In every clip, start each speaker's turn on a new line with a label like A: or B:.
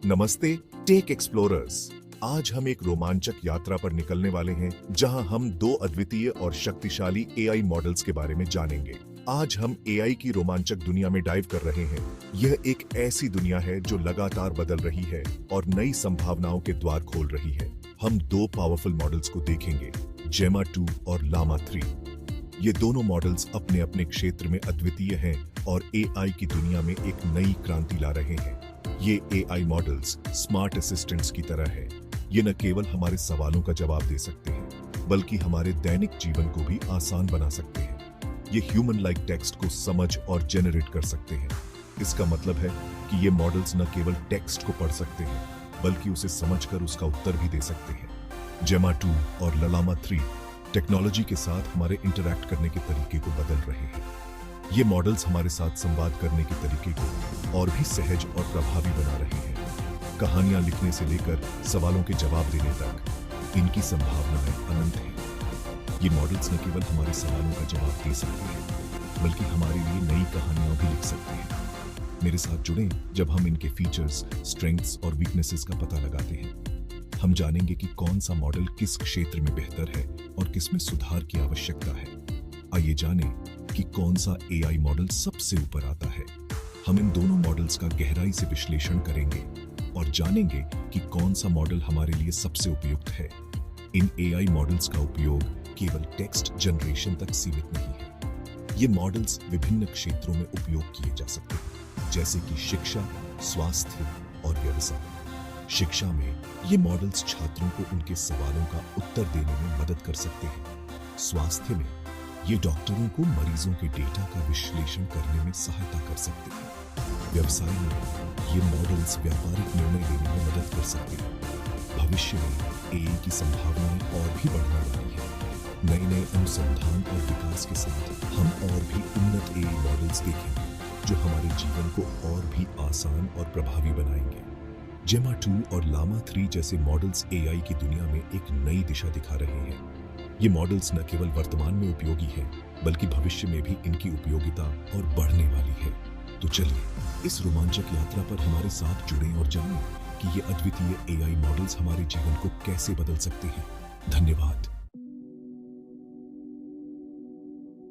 A: नमस्ते take explorers. आज हम एक रोमांचक यात्रा पर निकलने वाले हैं जहां हम दो अद्वितीय और शक्तिशाली एआई मॉडल्स के बारे में जानेंगे। आज हम एआई की रोमांचक दुनिया में डाइव कर रहे हैं। यह एक ऐसी दुनिया है जो लगातार बदल रही है और नई संभावनाओं के द्वार खोल रही है। हम दो पावरफुल मॉडल्स को देखेंगे, जेमा 2 और लामा 3। ये दोनों मॉडल्स अपने अपने क्षेत्र में अद्वितीय हैं और एआई की दुनिया में एक नई क्रांति ला रहे हैं। ये एआई मॉडल्स स्मार्ट असिस्टेंट्स की तरह है। ये न केवल हमारे सवालों का जवाब दे सकते हैं, बल्कि हमारे दैनिक जीवन को भी आसान बना सकते हैं। ये ह्यूमन लाइक टेक्स्ट को समझ और जेनरेट कर सकते हैं। इसका मतलब है कि ये मॉडल्स न केवल टेक्स्ट को पढ़ सकते हैं, बल्कि उसे समझकर उसका उत्तर भी दे सकते हैं। जेमा 2 और लामा 3 टेक्नोलॉजी के साथ हमारे इंटरैक्ट करने के तरीके को बदल रहे हैं। ये मॉडल्स हमारे साथ संवाद करने के तरीके को और भी सहज और प्रभावी बना रहे हैं। कहानियां लिखने से लेकर सवालों के जवाब देने तक इनकी संभावनाएं अनंत हैं। ये मॉडल्स न केवल हमारे सवालों का जवाब दे सकते हैं, बल्कि हमारे लिए नई कहानियां भी लिख सकते हैं। मेरे साथ जुड़ें जब हम इनके फीचर्स, स्ट्रेंथ्स और वीकनेसेस का पता लगाते हैं। हम जानेंगे कि कौन सा मॉडल किस क्षेत्र में बेहतर है और किसमें सुधार की आवश्यकता है। आइए जानें कि कौन सा एआई मॉडल सबसे ऊपर आता है। हम इन दोनों मॉडल्स का गहराई से विश्लेषण करेंगे और जानेंगे कि कौन सा मॉडल हमारे लिए सबसे उपयुक्त है। इन एआई मॉडल्स का उपयोग केवल टेक्स्ट जनरेशन तक सीमित नहीं है। ये मॉडल्स विभिन्न क्षेत्रों में उपयोग किए जा सकते हैं, जैसे कि शिक्षा, स्वास्थ्य और व्यवसाय। शिक्षा में ये मॉडल्स छात्रों को उनके सवालों का उत्तर देने में मदद कर सकते हैं। स्वास्थ्य में ये डॉक्टरों को मरीजों के डेटा का विश्लेषण करने में सहायता कर सकते हैं। व्यवसाय में ये मॉडल्स व्यापारिक निर्णय लेने में मदद कर सकते हैं। भविष्य में एआई की संभावनाएं और भी बढ़ने वाली है। नए-नए अनुसंधान और विकास के साथ हम और भी उन्नत एआई मॉडल्स देखेंगे, जो हमारे जीवन को और भी आसान और प्रभावी बनाएंगे। जेमा 2 और लामा 3 जैसे मॉडल्स एआई की दुनिया में एक नई दिशा दिखा रहे हैं। ये मॉडल्स न केवल वर्तमान में उपयोगी हैं, बल्कि भविष्य में भी इनकी उपयोगिता और बढ़ने वाली है। तो चलिए इस रोमांचक यात्रा पर हमारे साथ जुड़ें और जानें कि ये अद्वितीय एआई मॉडल्स हमारे जीवन को कैसे बदल सकते हैं। धन्यवाद।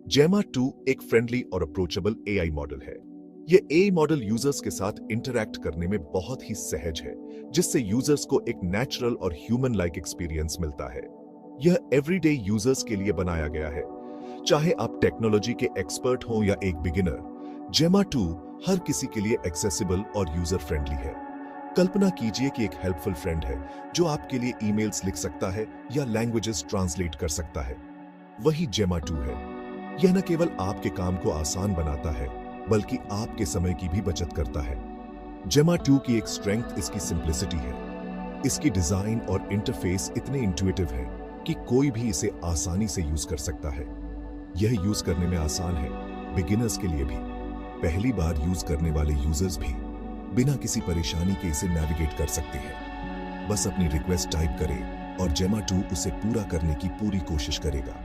A: जेमा 2 एक फ्रेंडली और अप्रोचेबल एआई मॉडल है। ये एआई मॉडल यूजर्स के साथ इंटरैक्ट करने में बहुत ही सहज है, जिससे यूजर्स को एक नेचुरल और ह्यूमन लाइक एक्सपीरियंस मिलता है। यह एवरीडे यूजर्स के लिए बनाया गया है। चाहे आप टेक्नोलॉजी के एक्सपर्ट हो या एक बिगिनर, जेमा 2 हर किसी के लिए एक्सेसिबल और यूजर फ्रेंडली है। कल्पना कीजिए कि एक हेल्पफुल फ्रेंड है जो आपके लिए ईमेल्स लिख सकता है या लैंग्वेजेस ट्रांसलेट कर सकता है। वही जेमा 2 है। यह न केवल आपके काम को आसान बनाता है, बल्कि आपके समय की भी बचत करता है। जेमा 2 की एक स्ट्रेंथ इसकी सिंप्लिसिटी है। इसकी डिजाइन और इंटरफेस इतने इंट्यूटिव है कि कोई भी इसे आसानी से यूज कर सकता है। यह यूज करने में आसान है, बिगिनर्स के लिए भी। पहली बार यूज करने वाले यूजर्स भी बिना किसी परेशानी के इसे नेविगेट कर सकते हैं। बस अपनी रिक्वेस्ट टाइप करें और जेमा 2 उसे पूरा करने की पूरी कोशिश करेगा।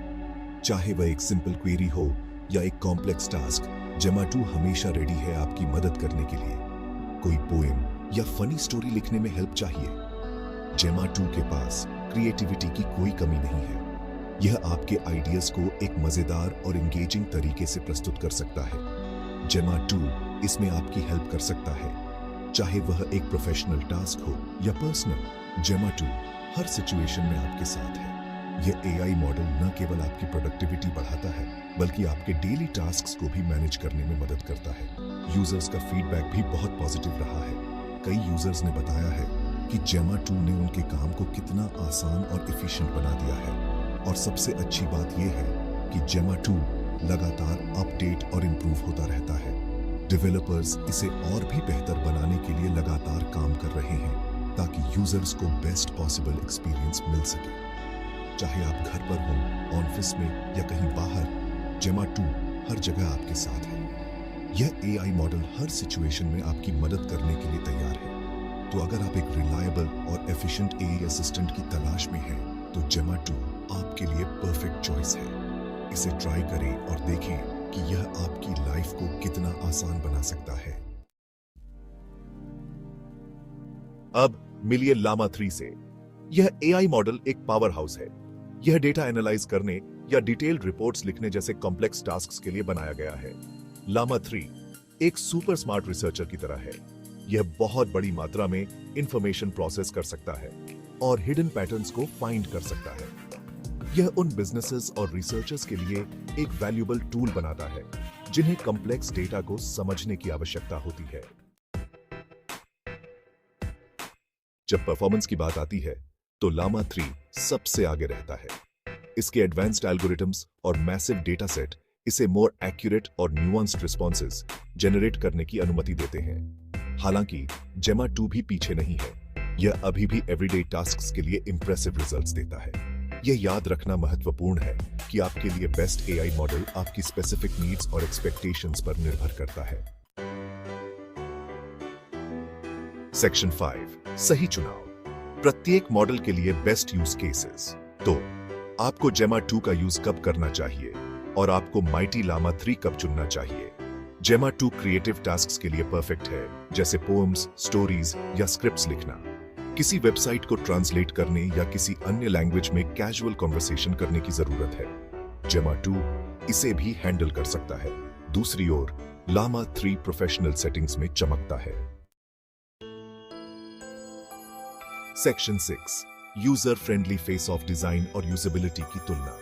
A: चाहे वह एक सिंपल क्वेरी हो या एक कॉम्प्लेक्स टास्क, जेमा 2 हमेशा रेडी है आपकी मदद करने के लिए। कोई पोएम या फनी स्टोरी लिखने में हेल्प चाहिए, जेमा 2 के पास क्रिएटिविटी की कोई कमी नहीं है। यह आपके आइडियाज को एक मजेदार और एंगेजिंग तरीके से प्रस्तुत कर सकता है। जेमा 2 इसमें आपकी हेल्प कर सकता है, चाहे वह एक प्रोफेशनल टास्क हो या पर्सनल। जेमा 2 हर सिचुएशन में आपके साथ है। यह एआई मॉडल न केवल आपकी प्रोडक्टिविटी बढ़ाता है, बल्कि आपके डेली टास्क्स को भी मैनेज करने में मदद करता है। यूजर्स का फीडबैक भी बहुत पॉजिटिव रहा है। कई यूजर्स ने बताया है कि जेमा 2 ने उनके काम को कितना आसान और एफिशिएंट बना दिया है। और सबसे अच्छी बात यह है कि जेमा 2 लगातार अपडेट और इंप्रूव होता रहता है। डेवलपर्स इसे और भी बेहतर बनाने के लिए लगातार काम कर रहे हैं, ताकि यूजर्स को बेस्ट पॉसिबल एक्सपीरियंस मिल सके। चाहे आप घर पर हो, ऑफिस में या कहीं बाहर, जेमा 2 हर जगह आपके साथ है। यह एआई मॉडल हर सिचुएशन में आपकी मदद करने के लिए तैयार है। तो अगर आप एक रिलायबल और एफिशिएंट एआई असिस्टेंट की तलाश में हैं, तो जेमा 2 आपके लिए परफेक्ट चॉइस है। इसे ट्राई करें और देखें कि यह आपकी लाइफ को कितना आसान बना सकता है। अब मिलिए लामा 3 से। यह एआई मॉडल एक पावर हाउस है। यह डेटा एनालाइज करने या डिटेल्ड रिपोर्ट्स लिखने जैसे कॉम्प्लेक्स टास्क्स के लिए बनाया गया है। लामा 3 एक सुपर स्मार्ट रिसर्चर की तरह है। यह बहुत बड़ी मात्रा में इंफॉर्मेशन प्रोसेस कर सकता है और हिडन पैटर्न्स को फाइंड कर सकता है। यह उन बिजनेसेस और रिसर्चर्स के लिए एक वैल्यूएबल टूल बनाता है जिन्हें कॉम्प्लेक्स डेटा को समझने की आवश्यकता होती है। जब परफॉर्मेंस की बात आती है तो लामा 3 सबसे आगे रहता है। इसके एडवांस्ड एल्गोरिथम्स और मैसिव डेटा सेट इसे मोर एक्यूरेट और न्यूआंस्ड रिस्पॉन्सेज जनरेट करने की अनुमति देते हैं। हालांकि जेमा 2 भी पीछे नहीं है। यह अभी भी एवरीडे टास्क्स के लिए इंप्रेसिव रिजल्ट्स देता है। यह याद रखना महत्वपूर्ण है कि आपके लिए बेस्ट एआई मॉडल आपकी स्पेसिफिक नीड्स और एक्सपेक्टेशंस पर निर्भर करता है। सेक्शन 5 सही चुनाव। प्रत्येक मॉडल के लिए बेस्ट यूज केसेस। तो आपको जेमा 2 का यूज कब करना चाहिए और आपको माइटी लामा 3 कब चुनना चाहिए। जेमा 2 क्रिएटिव टास्क्स के लिए परफेक्ट है, जैसे पोएम्स, स्टोरीज या स्क्रिप्ट्स लिखना, किसी वेबसाइट को ट्रांसलेट करने या किसी अन्य लैंग्वेज में कैजुअल कॉन्वर्सेशन करने की जरूरत है। जेमा 2 इसे भी हैंडल कर सकता है। दूसरी ओर लामा 3 प्रोफेशनल सेटिंग्स में चमकता है। Section 6 user friendly face of design और यूजेबिलिटी की तुलना।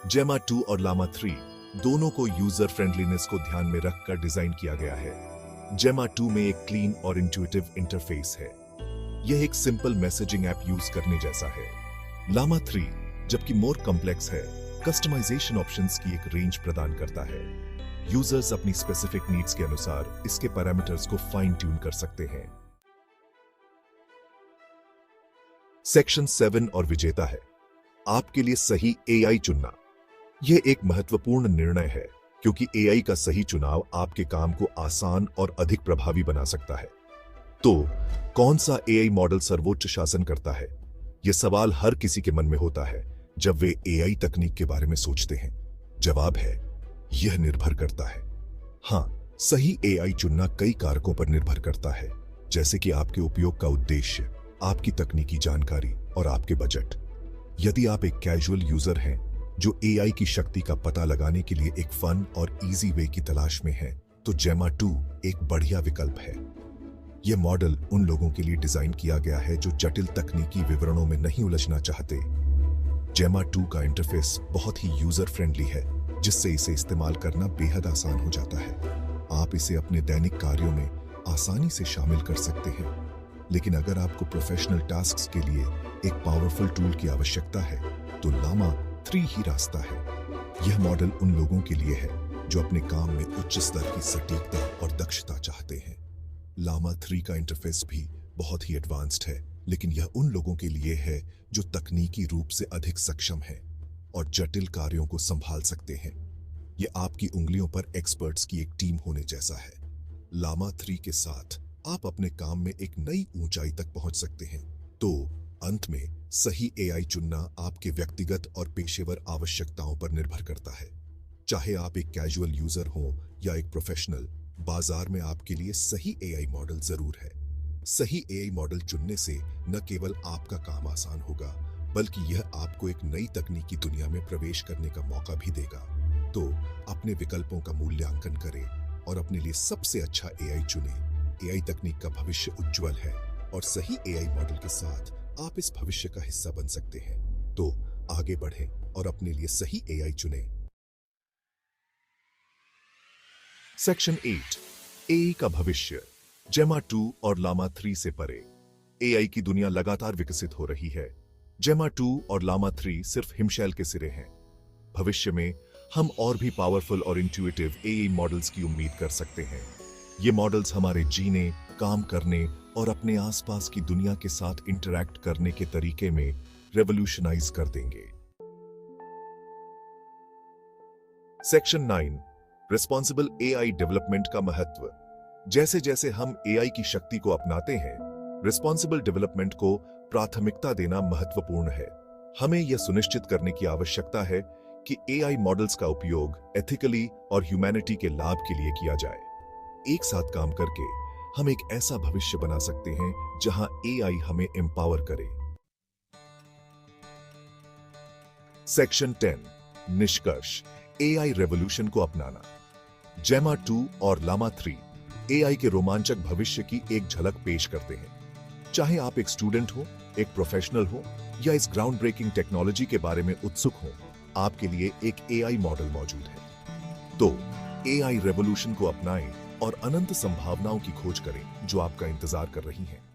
A: जेमा 2 और लामा 3 दोनों को यूजर फ्रेंडलीनेस को ध्यान में रखकर डिजाइन किया गया है। जेमा 2 में एक क्लीन और इंट्यूटिव इंटरफेस है। यह एक सिंपल मैसेजिंग ऐप यूज करने जैसा है। लामा 3 जबकि मोर कॉम्प्लेक्स है, कस्टमाइजेशन ऑप्शंस की एक रेंज प्रदान करता है। यूजर्स अपनी स्पेसिफिक नीड्स के अनुसार इसके पैरामीटर्स को फाइन ट्यून कर सकते हैं। सेक्शन 7 और विजेता है आपके लिए सही एआई चुनना। यह एक महत्वपूर्ण निर्णय है क्योंकि एआई का सही चुनाव आपके काम को आसान और अधिक प्रभावी बना सकता है। तो कौन सा एआई मॉडल सर्वोच्च शासन करता है? यह सवाल हर किसी के मन में होता है जब वे एआई तकनीक के बारे में सोचते हैं। जवाब है यह निर्भर करता है। हां, सही एआई चुनना कई कारकों पर निर्भर करता है, जैसे कि आपके उपयोग का उद्देश्य, आपकी तकनीकी जानकारी और आपके बजट। यदि आप एक कैजुअल यूजर हैं जो एआई की शक्ति का पता लगाने के लिए एक फन और इजी वे की तलाश में है, तो जेमा 2 एक बढ़िया विकल्प है। यह मॉडल उन लोगों के लिए डिजाइन किया गया है जो जटिल तकनीकी विवरणों में नहीं उलझना चाहते। जेमा 2 का इंटरफेस बहुत ही यूजर फ्रेंडली है, जिससे इसे इस्तेमाल करना बेहद आसान हो जाता है। आप इसे अपने दैनिक कार्यों में आसानी से शामिल कर सकते हैं। लेकिन अगर आपको प्रोफेशनल टास्क्स के लिए एक पावरफुल टूल की आवश्यकता है, तो लामा 3 ही रास्ता है। यह मॉडल उन लोगों के लिए है जो अपने काम में उच्च स्तर की सटीकता और दक्षता चाहते हैं। लामा 3 का इंटरफेस भी बहुत ही एडवांस्ड है, लेकिन यह उन लोगों के लिए है जो तकनीकी रूप से अधिक सक्षम है और जटिल कार्यों को संभाल सकते हैं। यह आपकी उंगलियों पर एक्सपर्ट्स की एक टीम होने जैसा है। लामा 3 के साथ आप अपने काम में एक नई ऊंचाई तक पहुंच सकते हैं। तो अंत में सही एआई चुनना आपके व्यक्तिगत और पेशेवर आवश्यकताओं पर निर्भर करता है। चाहे आप एक कैजुअल यूजर हो या एक प्रोफेशनल, बाजार में आपके लिए सही एआई मॉडल जरूर है। सही एआई मॉडल चुनने से न केवल आपका काम आसान होगा, बल्कि यह आपको एक नई तकनीकी दुनिया में प्रवेश करने का मौका भी देगा। तो अपने विकल्पों का मूल्यांकन करें और अपने लिए सबसे अच्छा एआई चुनें। एआई तकनीक का भविष्य उज्जवल है और सही एआई मॉडल के साथ आप इस भविष्य का हिस्सा बन सकते हैं। तो आगे बढ़ें और अपने लिए सही एआई चुनें। सेक्शन 8 एआई का भविष्य। जेमा 2 और लामा 3 से परे एआई की दुनिया लगातार विकसित हो रही है। जेमा 2 और लामा 3 सिर्फ हिमशैल के सिरे हैं। भविष्य में हम और भी पावरफुल और इंट्यूटिव एआई मॉडल्स की उम्मीद कर सकते हैं। ये मॉडल्स हमारे जीने, काम करने और अपने आसपास की दुनिया के साथ इंटरैक्ट करने के तरीके में रेवोल्यूशनाइज कर देंगे। सेक्शन 9 रिस्पॉन्सिबल एआई डेवलपमेंट का महत्व। जैसे जैसे हम एआई की शक्ति को अपनाते हैं, रिस्पॉन्सिबल डेवलपमेंट को प्राथमिकता देना महत्वपूर्ण है। हमें यह सुनिश्चित करने की आवश्यकता है कि एआई मॉडल्स का उपयोग एथिकली और ह्यूमैनिटी के लाभ के लिए किया जाए। एक साथ काम करके हम एक ऐसा भविष्य बना सकते हैं जहां एआई हमें एम्पावर करे। सेक्शन 10 निष्कर्ष, एआई रेवोल्यूशन को अपनाना। जेमा 2 और लामा 3 एआई के रोमांचक भविष्य की एक झलक पेश करते हैं। चाहे आप एक स्टूडेंट हो, एक प्रोफेशनल हो या इस ग्राउंड ब्रेकिंग टेक्नोलॉजी के बारे में उत्सुक हो, आपके लिए एक एआई मॉडल मौजूद है। तो एआई रेवोल्यूशन को अपनाएं और अनंत संभावनाओं की खोज करें जो आपका इंतजार कर रही हैं।